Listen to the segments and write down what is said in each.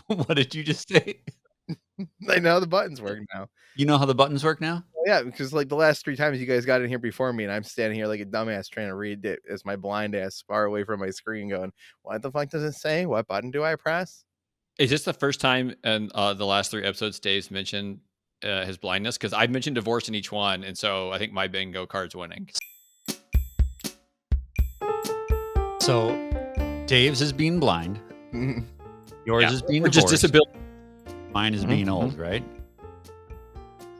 What did you just say? I know how the buttons work now. You know how the buttons work now? Yeah, because like the last 3 times you guys got in here before me, and I'm standing here like a dumbass trying to read it as my blind ass far away from my screen, going, "What the fuck does it say? What button do I press?" Is this the first time in the last 3 episodes Dave's mentioned his blindness? Because I've mentioned divorce in each one, and so I think my bingo card's winning. So Dave's is being blind. Yours is being divorced. Just disability. Mine is being old, right?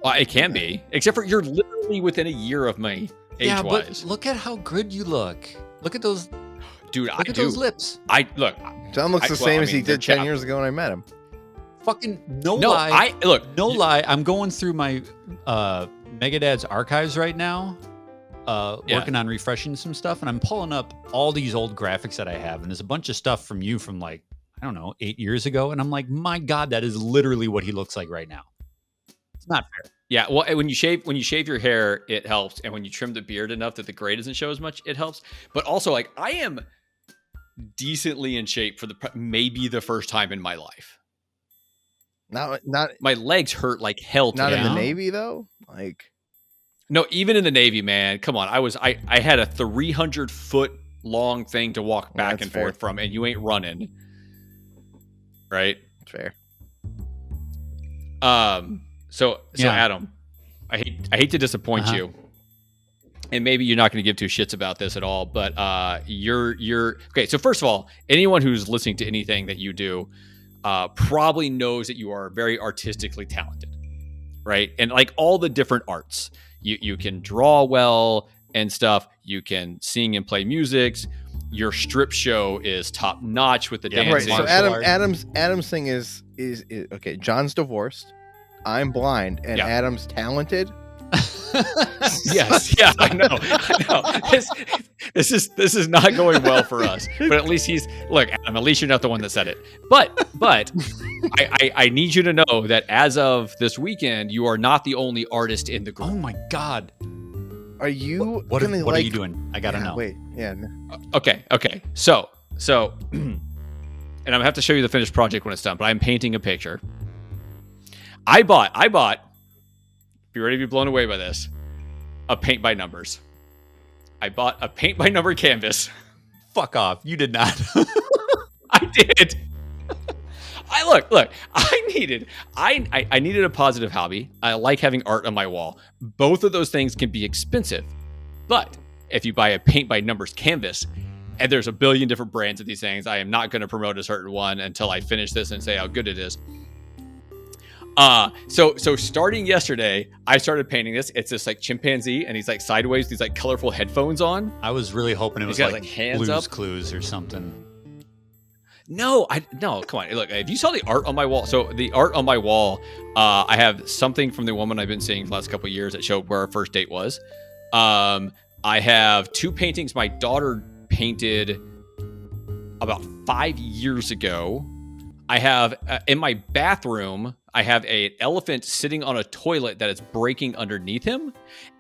Well, it can be, except for you're literally within a year of me Yeah, age-wise. but look at how good you look. Look at those. Dude, Look at those lips. John looks the same as he did 10 years ago when I met him. Fucking No, lie. no lie. I'm going through my Megadad's archives right now, working on refreshing some stuff, and I'm pulling up all these old graphics that I have, and there's a bunch of stuff from you from like, I don't know, 8 years ago, and I'm like, my God, that is literally what he looks like right now. It's not fair. Yeah, well, when you shave your hair, it helps, and when you trim the beard enough that the gray doesn't show as much, it helps. But also, like, I am decently in shape for maybe the first time in my life. Not my legs hurt like hell today. Not in the Navy though. Like, no, even in the Navy, man. Come on, I had a 300-foot long thing to walk back and forth from, and you ain't running, right? Fair. So Adam, I hate to disappoint you, and maybe you're not going to give two shits about this at all, but you're okay. So first of all, anyone who's listening to anything that you do probably knows that you are very artistically talented, right? And like all the different arts, you can draw well and stuff. You can sing and play music. Your strip show is top notch with the dancing. Right. So Adam's thing is okay. John's divorced. I'm blind, and Adam's talented. Yes, yeah, I know. This is not going well for us. But at least look, Adam, at least you're not the one that said it. But I need you to know that as of this weekend, you are not the only artist in the group. Oh my God. Are you what are you doing? I gotta know. Wait, yeah. Okay. So and I'm gonna have to show you the finished project when it's done, but I'm painting a picture. I bought, be ready to be blown away by this, a paint by numbers. I bought a paint by number canvas. Fuck off. You did not. I did. Look, I needed a positive hobby. I like having art on my wall. Both of those things can be expensive. But if you buy a paint by numbers canvas, and there's a billion different brands of these things, I am not going to promote a certain one until I finish this and say how good it is. So starting yesterday, I started painting this. It's this like chimpanzee, and he's like sideways, these like colorful headphones on. I was really hoping it was like hands Blue's up. Clues or something. No, come on. Look, if you saw the art on my wall, so the art on my wall, I have something from the woman I've been seeing for the last couple of years that showed where our first date was. I have 2 paintings my daughter painted about 5 years ago. I have in my bathroom, I have an elephant sitting on a toilet that is breaking underneath him.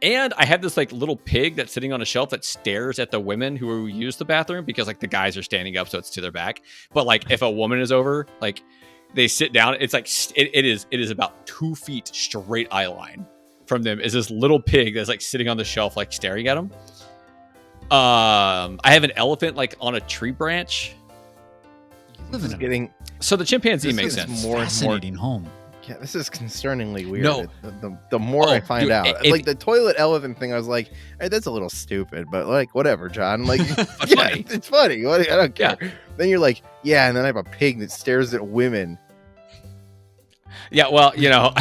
And I have this like little pig that's sitting on a shelf that stares at the women who use the bathroom because like the guys are standing up, so it's to their back. But like if a woman is over, like they sit down, it's like it is about 2 feet straight eye line from them is this little pig that's like sitting on the shelf, like staring at them. I have an elephant like on a tree branch. So the chimpanzee makes sense. More fascinating home. Yeah, this is concerningly weird. No. The more I find out, like the toilet elephant thing, I was like, hey, that's a little stupid, but like whatever, John. Like, yeah, it's funny. I don't care. Yeah. Then you're like, yeah, and then I have a pig that stares at women. Yeah, well, you know,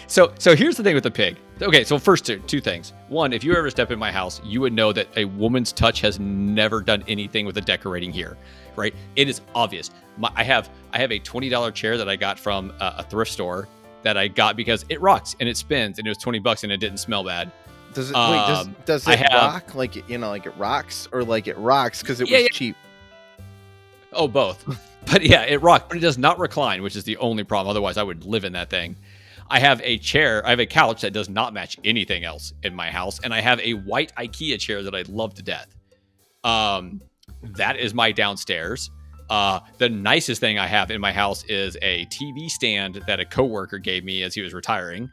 so here's the thing with the pig. Okay, so first two things. One, if you ever step in my house, you would know that a woman's touch has never done anything with the decorating here, right? It is obvious. I have a $20 chair that I got from a thrift store that I got because it rocks and it spins and it was $20 and it didn't smell bad. Does it does it rock like it rocks, or like it rocks because it was cheap? Oh, both. But yeah, it rocked, but it does not recline, which is the only problem. Otherwise, I would live in that thing. I have a couch that does not match anything else in my house, and I have a white IKEA chair that I love to death. That is my downstairs. The nicest thing I have in my house is a TV stand that a coworker gave me as he was retiring.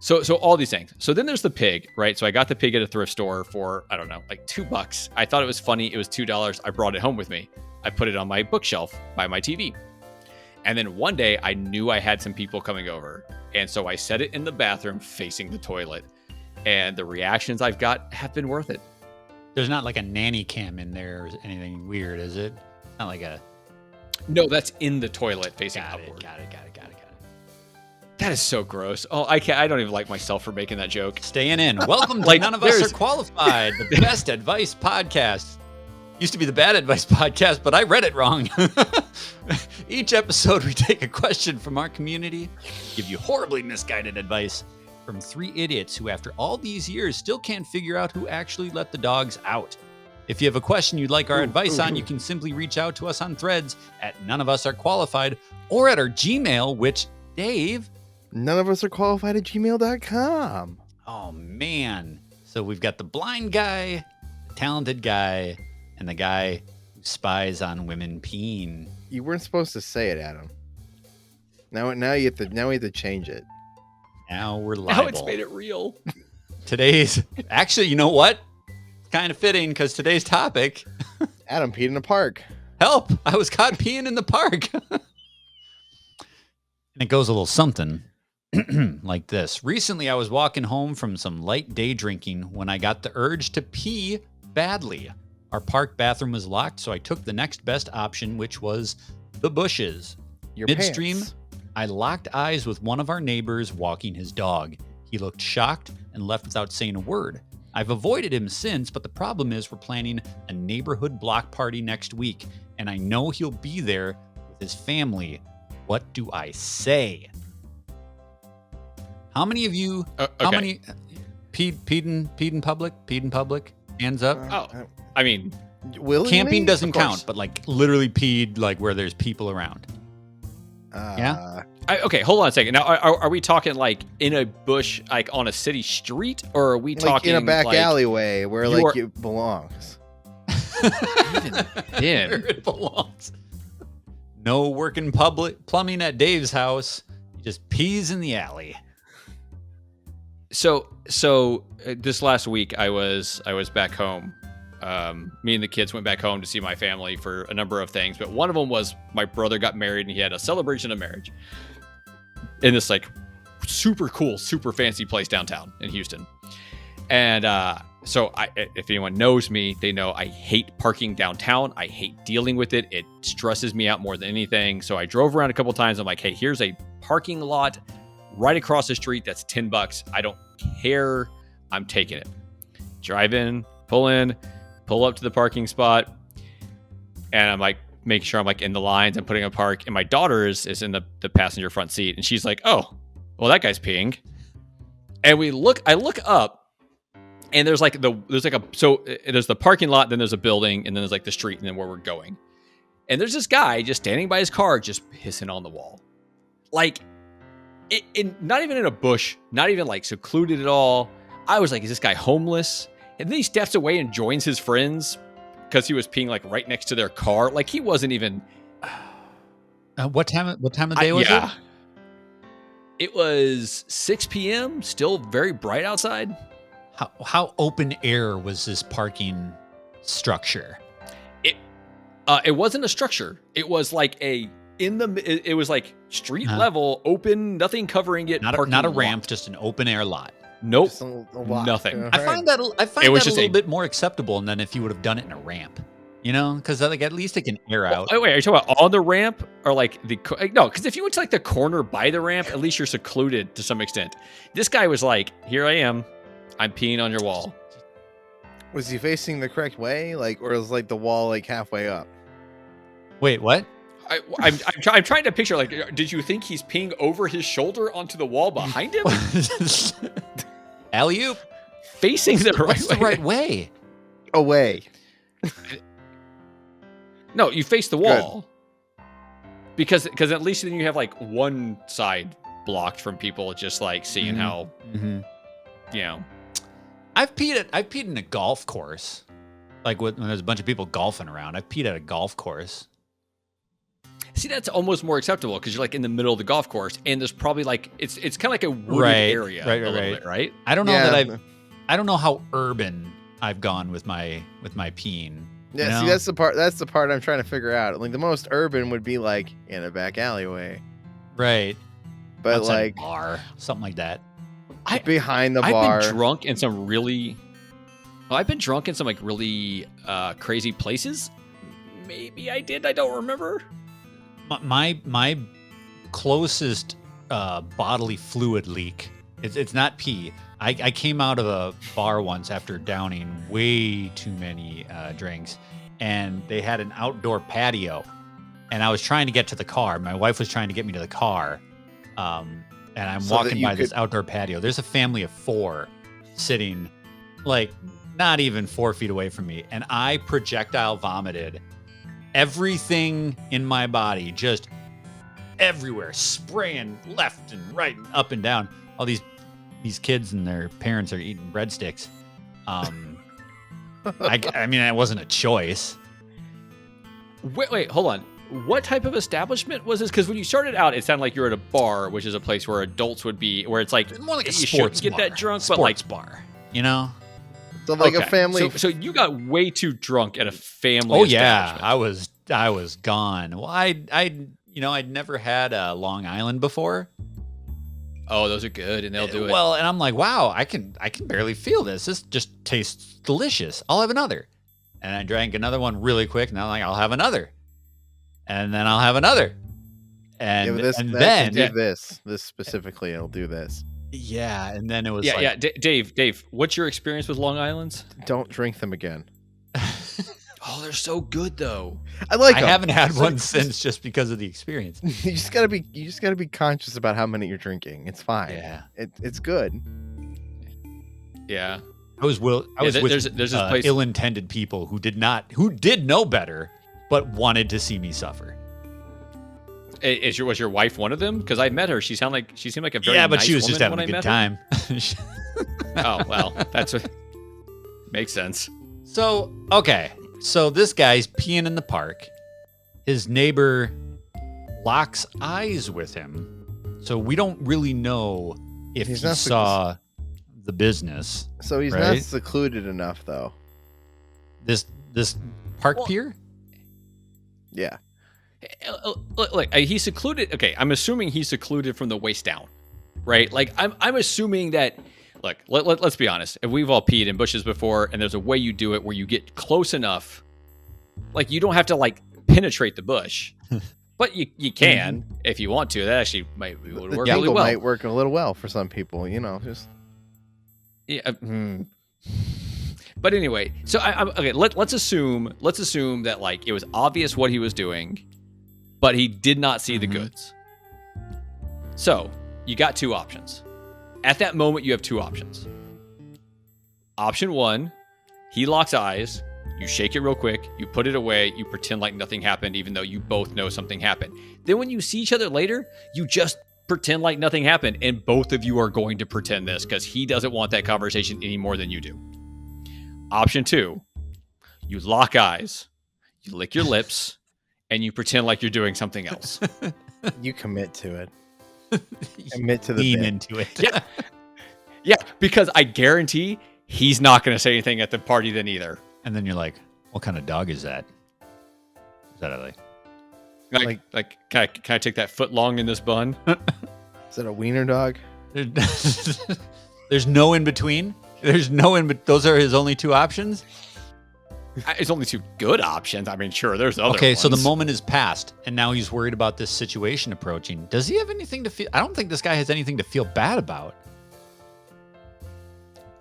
So all these things. So then there's the pig, right? So I got the pig at a thrift store for, I don't know, like $2. I thought it was funny. It was $2. I brought it home with me. I put it on my bookshelf by my TV. And then one day I knew I had some people coming over. And so I set it in the bathroom facing the toilet. And the reactions I've got have been worth it. There's not like a nanny cam in there or anything weird, is it? It's not like a... No, that's in the toilet facing upward. Got it. That is so gross. Oh, I can't. I don't even like myself for making that joke. Staying in. Welcome to Like, None of Us Are Qualified, the best advice podcast. Used to be the bad advice podcast, but I read it wrong. Each episode, we take a question from our community, give you horribly misguided advice from 3 idiots who, after all these years, still can't figure out who actually let the dogs out. If you have a question you'd like our advice on, you can simply reach out to us on Threads at None of Us Are Qualified or at our Gmail, which, Dave... None of us are qualified at gmail.com. Oh, man. So we've got the blind guy, the talented guy, and the guy who spies on women peeing. You weren't supposed to say it, Adam. Now we have to change it. Now we're liable. Now it's made it real. Today's... Actually, you know what? It's kind of fitting because today's topic... Adam peed in a park. Help! I was caught peeing in the park. And it goes a little something like this. Recently, I was walking home from some light day drinking when I got the urge to pee badly. Our park bathroom was locked, so I took the next best option, which was the bushes. Your Midstream, pants. I locked eyes with one of our neighbors walking his dog. He looked shocked and left without saying a word. I've avoided him since, but the problem is we're planning a neighborhood block party next week, and I know he'll be there with his family. What do I say? How many of you, how many peed in public? Hands up. I mean, camping doesn't count, but like literally peed like where there's people around. Yeah. Okay, hold on a second. Now, are we talking like in a bush, like on a city street, or are we like talking in a back like, alleyway where like it belongs? Even then, Where it belongs. No working public plumbing at Dave's house. He just pees in the alley. So this last week I was back home. Me and the kids went back home to see my family for a number of things, but one of them was my brother got married and he had a celebration of marriage in this like super cool, super fancy place downtown in Houston. And so if anyone knows me, they know I hate parking downtown. I hate dealing with it. It stresses me out more than anything. So I drove around a couple times. I'm like, hey, here's a parking lot right across the street. That's $10. I don't care. I'm taking it. Drive in, pull up to the parking spot. And I'm like, making sure I'm like in the lines and putting a park. And my daughter is in the passenger front seat. And she's like, oh, well, that guy's peeing. And I look up. And there's the parking lot, then there's a building, and then there's like the street, and then where we're going. And there's this guy just standing by his car, just pissing on the wall. Like, not even in a bush, not even like secluded at all. I was like, is this guy homeless? And then he steps away and joins his friends because he was peeing like right next to their car. Like he wasn't even. What time of day was it? It was 6 p.m. Still very bright outside. How open air was this parking structure? It wasn't a structure. It was like it was like street level, open, nothing covering it. Not a ramp, just an open air lot. Nope, Just a lot. nothing. I find that a little bit more acceptable than if you would have done it in a ramp. You know, because like at least it can air out. Oh, wait, are you talking about on the ramp or like no? Because if you went to like the corner by the ramp, at least you're secluded to some extent. This guy was like, "Here I am, I'm peeing on your wall." Was he facing the correct way, like, or was like the wall like halfway up? Wait, what? I'm trying to picture. Like, did you think he's peeing over his shoulder onto the wall behind him? Alley-oop. Facing the right What's way. the right way? Away. No, you face the wall. Because at least then you have like one side blocked from people just like seeing how you know. I've peed in a golf course. Like when there's a bunch of people golfing around. I've peed at a golf course. See, that's almost more acceptable because you're like in the middle of the golf course, and there's probably like it's kind of like a wooded area, right? I don't know I don't know how urban I've gone with my peeing. Yeah, you know? see, that's the part I'm trying to figure out. Like the most urban would be like in a back alleyway, right? But outside like a bar, something like that. Behind the bar. I've been drunk in some really. Well, I've been drunk in some like really crazy places. Maybe I did. I don't remember. My closest bodily fluid leak. It's not pee. I came out of a bar once after downing way too many drinks, and they had an outdoor patio, and I was trying to get to the car. My wife was trying to get me to the car, and I'm walking by this outdoor patio. There's a family of 4 sitting, like not even 4 feet away from me, and I projectile vomited everything in my body, just everywhere, spraying left and right and up and down. All these kids and their parents are eating breadsticks. I mean, it wasn't a choice. Wait, hold on. What type of establishment was this? Because when you started out, it sounded like you were at a bar, which is a place where adults would be, where it's like more like a you sports get bar. that drunk, sports but like bar, you know. So like a family. So you got way too drunk at a family. Oh yeah, I was gone. Well, I'd never had a Long Island before. Oh, those are good, and they'll do it. Well, and I'm like, wow, I can barely feel this. This just tastes delicious. I'll have another. And I drank another one really quick, and I'm like, I'll have another. And then I'll have another. And then do this specifically, it'll do this. Yeah, and then it was Dave, what's your experience with Long Islands? Don't drink them again. Oh, they're so good though. I haven't had one since just because of the experience. You just gotta be conscious about how many you're drinking. It's fine. Yeah, it's good. Yeah, I was with there's this place, ill-intended people who did know better, but wanted to see me suffer. Was your wife one of them? Because I met her. She seemed like a very but nice she was just woman having a good time. Oh well, that's what makes sense. So this guy's peeing in the park. His neighbor locks eyes with him, so we don't really know if he saw the business. So he's not secluded enough, though. This park pier. Yeah. Look, he's secluded. Okay, I'm assuming he's secluded from the waist down, right? Like I'm assuming that. Look, let's be honest. If we've all peed in bushes before, and there's a way you do it where you get close enough, like you don't have to like penetrate the bush, but you can if you want to. That actually might work really well. Might work a little well for some people, just. Yeah. But anyway, so okay. Let's assume that like it was obvious what he was doing, but he did not see the goods. So you got 2 options. At that moment, you have 2 options. Option 1, he locks eyes. You shake it real quick. You put it away. You pretend like nothing happened, even though you both know something happened. Then when you see each other later, you just pretend like nothing happened, and both of you are going to pretend this because he doesn't want that conversation any more than you do. Option 2, you lock eyes, you lick your lips, and you pretend like you're doing something else. You commit to it. Commit to the lean into it. Yeah, because I guarantee he's not going to say anything at the party then either. And then you're like, what kind of dog is that? Is that like can I take that foot long in this bun? Is it a wiener dog? There's no in between. Those are his only 2 options. It's only 2 good options. I mean, sure, there's other Okay, ones. so the moment is past, and now he's worried about this situation approaching. Does he have anything to feel? I don't think this guy has anything to feel bad about.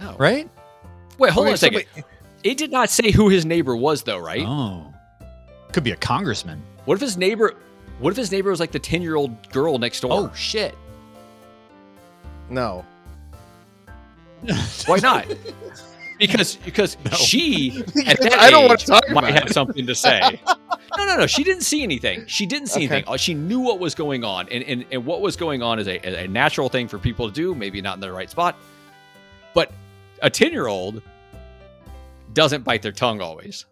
No. Right? Wait, hold on a second. It did not say who his neighbor was, though, right? Oh. Could be a congressman. What if his neighbor was like the 10-year-old girl next door? Oh, shit. No. Why not? Because she at that I don't age want to talk might about have something to say. No. She didn't see anything. She didn't see anything. She knew what was going on, and what was going on is a natural thing for people to do. Maybe not in the right spot, but a 10-year-old doesn't bite their tongue always.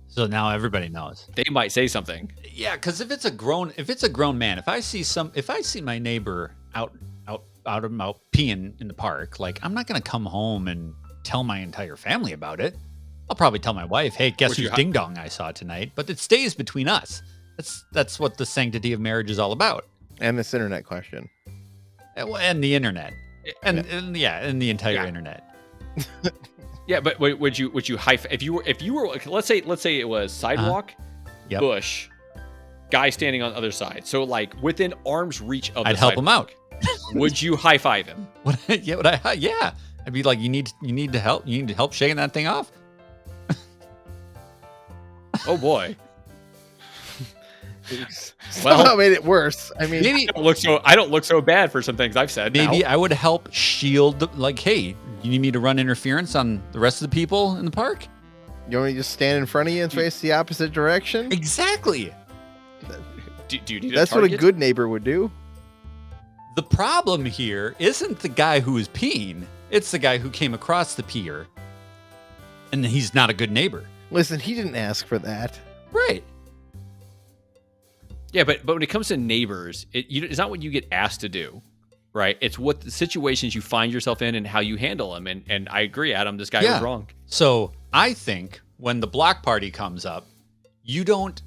So now everybody knows. They might say something. Yeah, because if it's a grown man, if I see my neighbor out peeing in the park, like, I'm not gonna come home and tell my entire family about it. I'll probably tell my wife, hey, guess whose ding dong I saw tonight? But it stays between us. That's what the sanctity of marriage is all about. And this internet question. And the internet. And the entire internet. Yeah, but would you high if you were let's say it was sidewalk, bush, guy standing on the other side. So like within arm's reach of the I'd help him out. Would you high five him? Yeah. I'd be like, you need to help. You need to help shaking that thing off. Oh boy. Somehow made it worse. I mean, maybe I don't look so bad for some things I've said. Maybe I would help shield. Like, hey, you need me to run interference on the rest of the people in the park? You want me to just stand in front of you and face the opposite direction? Exactly. Do you need That's what a good neighbor would do. The problem here isn't the guy who is peeing. It's the guy who came across the peer, and he's not a good neighbor. Listen, he didn't ask for that. Right. Yeah, but when it comes to neighbors, it's not what you get asked to do, right? It's what the situations you find yourself in and how you handle them. And I agree, Adam, this guy was wrong. So I think when the block party comes up, you don't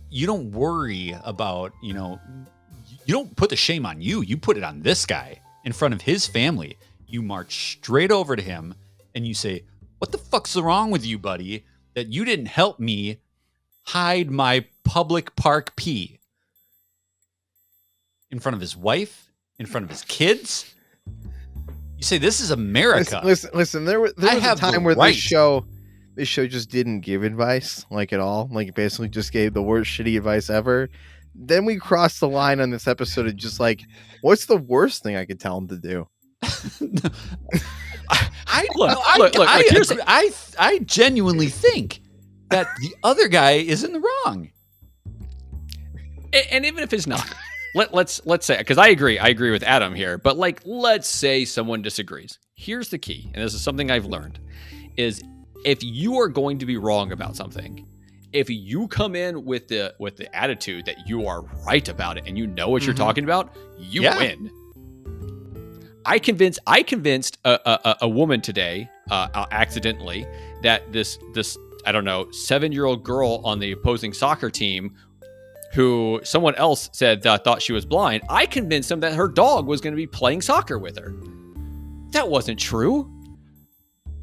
worry about, you don't put the shame on you. You put it on this guy in front of his family. You march straight over to him and you say, what the fuck's wrong with you, buddy, that you didn't help me hide my public park pee? In front of his wife, in front of his kids. You say, this is America. Listen. There was a time where this show just didn't give advice, like, at all. Like, it basically just gave the worst shitty advice ever. Then we crossed the line on this episode of just like, what's the worst thing I could tell him to do? I genuinely think that the other guy is in the wrong. And even if it's not, let's say, because I agree with Adam here, but like, let's say someone disagrees. Here's the key, and this is something I've learned, is if you are going to be wrong about something, if you come in with the attitude that you are right about it and you know what you're talking about, you win. I convinced a woman today, accidentally, that this I don't know 7-year-old girl on the opposing soccer team, who someone else said thought she was blind. I convinced them that her dog was going to be playing soccer with her. That wasn't true.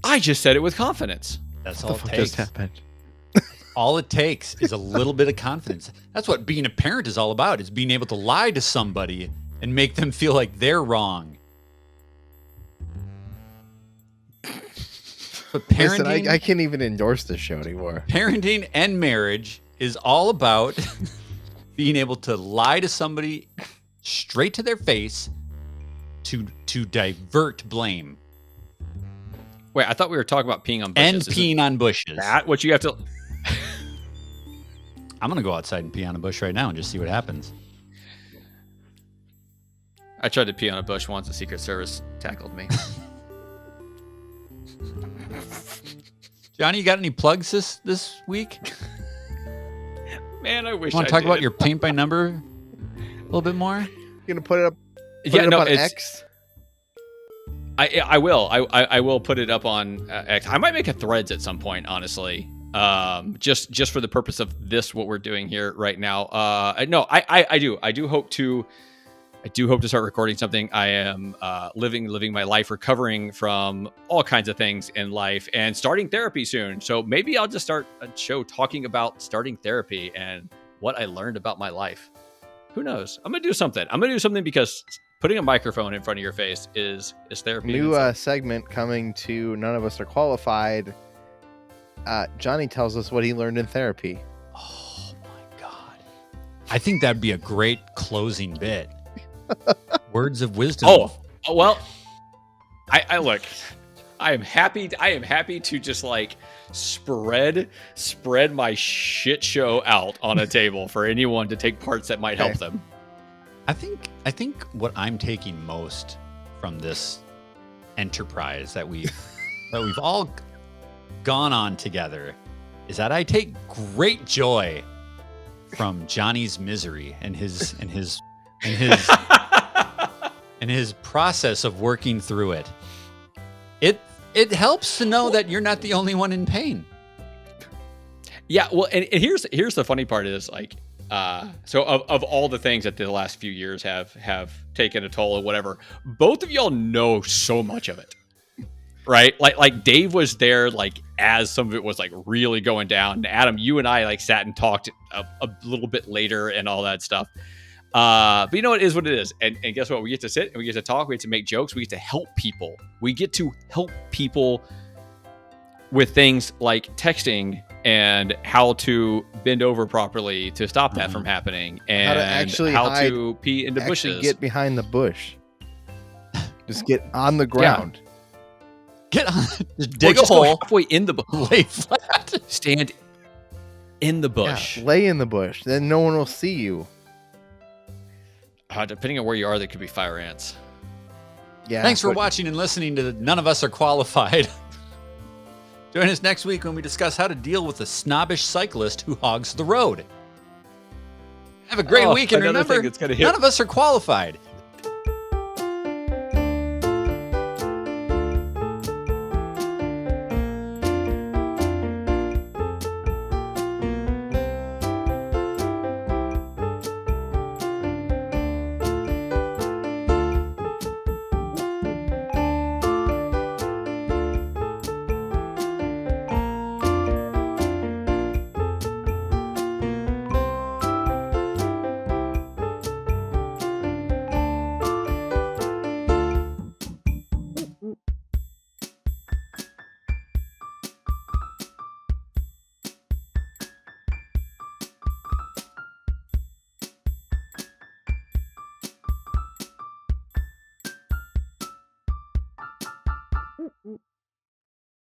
I just said it with confidence. That's all it takes. Just happened. All it takes is a little bit of confidence. That's what being a parent is all about, is being able to lie to somebody and make them feel like they're wrong. But parenting, listen, I can't even endorse this show anymore. Parenting and marriage is all about being able to lie to somebody straight to their face to divert blame. Wait, I thought we were talking about peeing on bushes. And peeing on bushes. That what you have to... I'm going to go outside and pee on a bush right now and just see what happens. I tried to pee on a bush once. The Secret Service tackled me. Johnny, you got any plugs this week? Man, I wish you want to talk about your paint by number a little bit more? You're going to put it up on X? I will. I will put it up on X. I might make a Threads at some point, honestly. Just for the purpose of what we're doing here right now. No, I do hope to start recording something. I am living my life, recovering from all kinds of things in life, and starting therapy soon. So maybe I'll just start a show talking about starting therapy and what I learned about my life. Who knows? I'm gonna do something. Because putting a microphone in front of your face is therapy. New segment coming to None of Us Are Qualified. Johnny tells us what he learned in therapy. Oh my God. I think that'd be a great closing bit. Words of wisdom. Oh well, I look. I am happy to just like spread my shit show out on a table for anyone to take parts that might help them. I think what I'm taking most from this enterprise that we've all gone on together is that I take great joy from Johnny's misery and his process of working through it. It helps to know that you're not the only one in pain. Yeah, well, and here's the funny part is like, so of all the things that the last few years have taken a toll or whatever, both of y'all know so much of it, right? Like Dave was there, like as some of it was like really going down. And Adam, you and I like sat and talked a little bit later and all that stuff. But you know, it is what it is. And guess what? We get to sit and we get to talk. We get to make jokes. We get to help people. We get to help people with things like texting and how to bend over properly to stop that from happening, and how to pee into bushes. Get behind the bush. Just get on the ground. Yeah. Get on. Just dig a hole. Halfway in the bush. Lay flat. Stand in the bush. Yeah, lay in the bush. Then no one will see you. Depending on where you are, there could be fire ants. Yeah. Thanks for watching and listening to None of Us Are Qualified. Join us next week when we discuss how to deal with a snobbish cyclist who hogs the road. Have a great week, and remember, none of us are qualified.